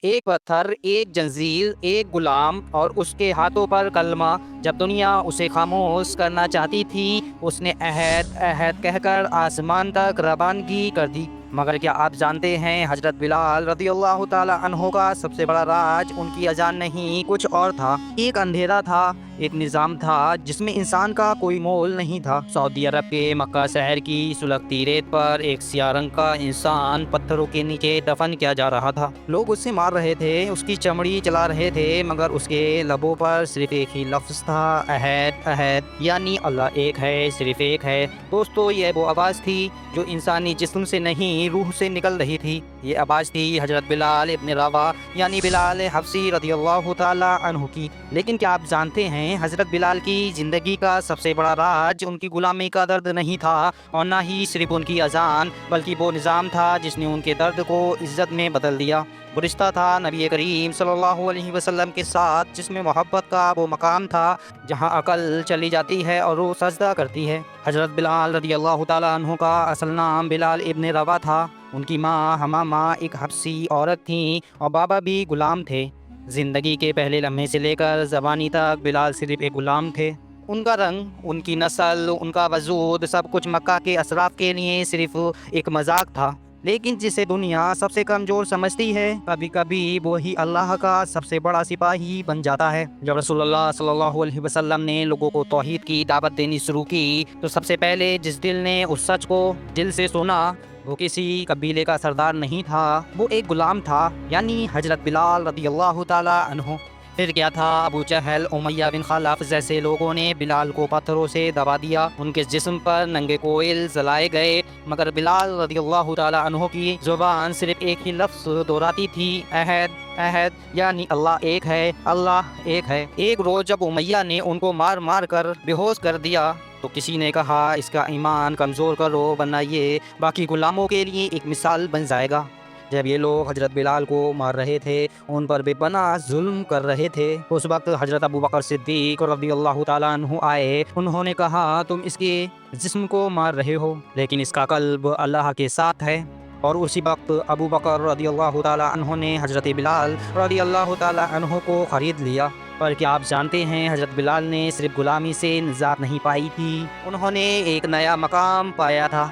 ایک پتھر، ایک جنزیر، ایک غلام اور اس کے ہاتھوں پر کلمہ۔ جب دنیا اسے خاموش کرنا چاہتی تھی اس نے عہد عہد کہہ کر آسمان تک روانگی کر دی۔ مگر کیا آپ جانتے ہیں حضرت بلال رضی اللہ تعالی عنہ کا سب سے بڑا راز ان کی اذان نہیں کچھ اور تھا۔ ایک اندھیرا تھا، ایک نظام تھا جس میں انسان کا کوئی مول نہیں تھا۔ سعودی عرب کے مکہ شہر کی سلگتی ریت پر ایک سیاہ رنگ کا انسان پتھروں کے نیچے دفن کیا جا رہا تھا۔ لوگ اسے مار رہے تھے، اس کی چمڑی چلا رہے تھے، مگر اس کے لبوں پر صرف ایک ہی لفظ تھا، عہد عہد، یعنی اللہ ایک ہے، صرف ایک ہے۔ دوستو، یہ وہ آواز تھی جو انسانی جسم سے نہیں روح سے نکل رہی تھی۔ یہ آواز تھی حضرت بلال ابن رباح یعنی بلال حبشی رضی اللہ تعالی عنہ کی۔ لیکن کیا آپ جانتے ہیں حضرت بلال کی زندگی کا سب سے بڑا راز ان کی غلامی کا درد نہیں تھا، اور نہ ہی صرف ان کی اذان، بلکہ وہ نظام تھا جس نے ان کے درد کو عزت میں بدل دیا۔ وہ رشتہ تھا نبی کریم صلی اللہ علیہ وسلم کے ساتھ، جس میں محبت کا وہ مقام تھا جہاں عقل چلی جاتی ہے اور روح سجدہ کرتی ہے۔ حضرت بلال رضی اللہ تعالیٰ عنہ کا اصل نام بلال ابن رباح تھا۔ ان کی ماں حمامہ ایک حبشی عورت تھیں اور بابا بھی غلام تھے۔ زندگی کے پہلے لمحے سے لے کر زبانی تک بلال صرف ایک غلام تھے۔ ان کا رنگ، ان کی نسل، ان کا وجود، سب کچھ مکہ کے اشراف کے لیے صرف ایک مذاق تھا۔ لیکن جسے دنیا سب سے کمزور سمجھتی ہے، کبھی کبھی وہی اللہ کا سب سے بڑا سپاہی بن جاتا ہے۔ جب رسول اللہ صلی اللہ علیہ وسلم نے لوگوں کو توحید کی دعوت دینی شروع کی تو سب سے پہلے جس دل نے اس سچ کو دل سے سنا وہ کسی قبیلے کا سردار نہیں تھا، وہ ایک غلام تھا، یعنی حضرت بلال رضی اللہ تعالی عنہ۔ پھر کیا تھا، ابو جہل، امیہ بن خلف جیسے لوگوں نے بلال کو پتھروں سے دبا دیا، ان کے جسم پر ننگے کوئل جلائے گئے، مگر بلال رضی اللہ تعالی عنہ کی زبان صرف ایک ہی لفظ دہراتی تھی، عہد عہد، یعنی اللہ ایک ہے، اللہ ایک ہے۔ ایک روز جب امیہ نے ان کو مار مار کر بے ہوش کر دیا تو کسی نے کہا اس کا ایمان کمزور کرو ورنہ یہ باقی غلاموں کے لیے ایک مثال بن جائے گا۔ جب یہ لوگ حضرت بلال کو مار رہے تھے، ان پر بے پناہ ظلم کر رہے تھے، اس وقت حضرت ابو بکر صدیق رضی اللہ تعالیٰ عنہ آئے۔ انہوں نے کہا تم اس کے جسم کو مار رہے ہو لیکن اس کا قلب اللہ کے ساتھ ہے۔ اور اسی وقت ابو بکر رضی اللہ تعالیٰ عنہ نے حضرت بلال رضی اللہ تعالیٰ عنہ کو خرید لیا۔ پر کیا آپ جانتے ہیں حضرت بلال نے صرف غلامی سے نجات نہیں پائی تھی، انہوں نے ایک نیا مقام پایا تھا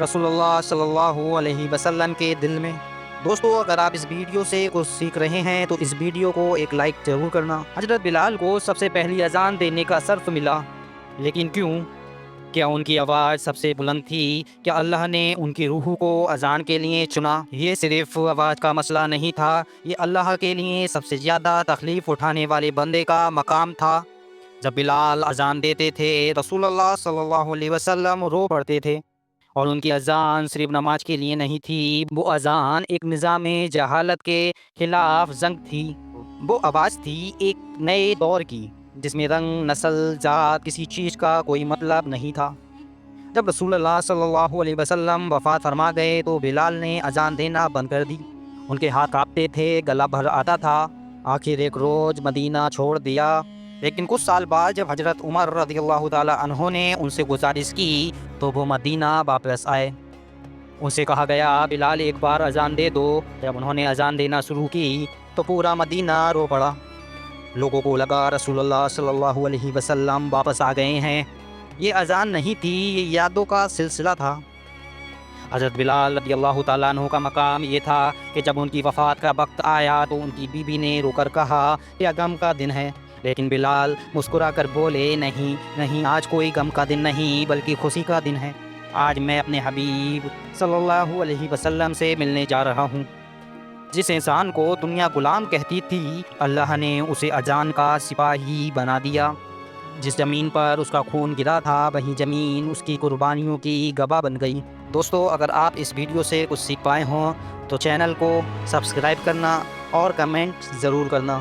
رسول اللہ صلی اللہ علیہ وسلم کے دل میں۔ دوستو، اگر آپ اس ویڈیو سے کچھ سیکھ رہے ہیں تو اس ویڈیو کو ایک لائک ضرور کرنا۔ حضرت بلال کو سب سے پہلی اذان دینے کا شرف ملا، لیکن کیوں؟ کیا ان کی آواز سب سے بلند تھی؟ کیا اللہ نے ان کی روح کو اذان کے لیے چنا؟ یہ صرف آواز کا مسئلہ نہیں تھا، یہ اللہ کے لیے سب سے زیادہ تکلیف اٹھانے والے بندے کا مقام تھا۔ جب بلال اذان دیتے تھے رسول اللہ صلی اللہ علیہ وسلم رو پڑتے تھے، اور ان کی اذان صرف نماز کے لیے نہیں تھی، وہ اذان ایک نظام جہالت کے خلاف جنگ تھی۔ وہ آواز تھی ایک نئے دور کی جس میں رنگ، نسل، ذات، کسی چیز کا کوئی مطلب نہیں تھا۔ جب رسول اللہ صلی اللہ علیہ وسلم وفات فرما گئے تو بلال نے اذان دینا بند کر دی۔ ان کے ہاتھ کانپتے تھے، گلا بھر آتا تھا۔ آخر ایک روز مدینہ چھوڑ دیا، لیکن کچھ سال بعد جب حضرت عمر رضی اللہ تعالی عنہ نے ان سے گزارش کی تو وہ مدینہ واپس آئے۔ ان سے کہا گیا بلال ایک بار اذان دے دو۔ جب انہوں نے اذان دینا شروع کی تو پورا مدینہ رو پڑا۔ لوگوں کو لگا رسول اللہ صلی اللہ علیہ وسلم واپس آ گئے ہیں۔ یہ اذان نہیں تھی، یہ یادوں کا سلسلہ تھا۔ حضرت بلال رضی اللہ تعالیٰ عنہ کا مقام یہ تھا کہ جب ان کی وفات کا وقت آیا تو ان کی بیوی نے رو کر کہا یہ غم کا دن ہے، لیکن بلال مسکرا کر بولے نہیں نہیں، آج کوئی غم کا دن نہیں بلکہ خوشی کا دن ہے۔ آج میں اپنے حبیب صلی اللہ علیہ وسلم سے ملنے جا رہا ہوں۔ جس انسان کو دنیا غلام کہتی تھی، اللہ نے اسے اذان کا سپاہی بنا دیا۔ جس زمین پر اس کا خون گرا تھا وہی زمین اس کی قربانیوں کی گواہ بن گئی۔ دوستو، اگر آپ اس ویڈیو سے کچھ سیکھ پائے ہوں تو چینل کو سبسکرائب کرنا اور کمنٹ ضرور کرنا۔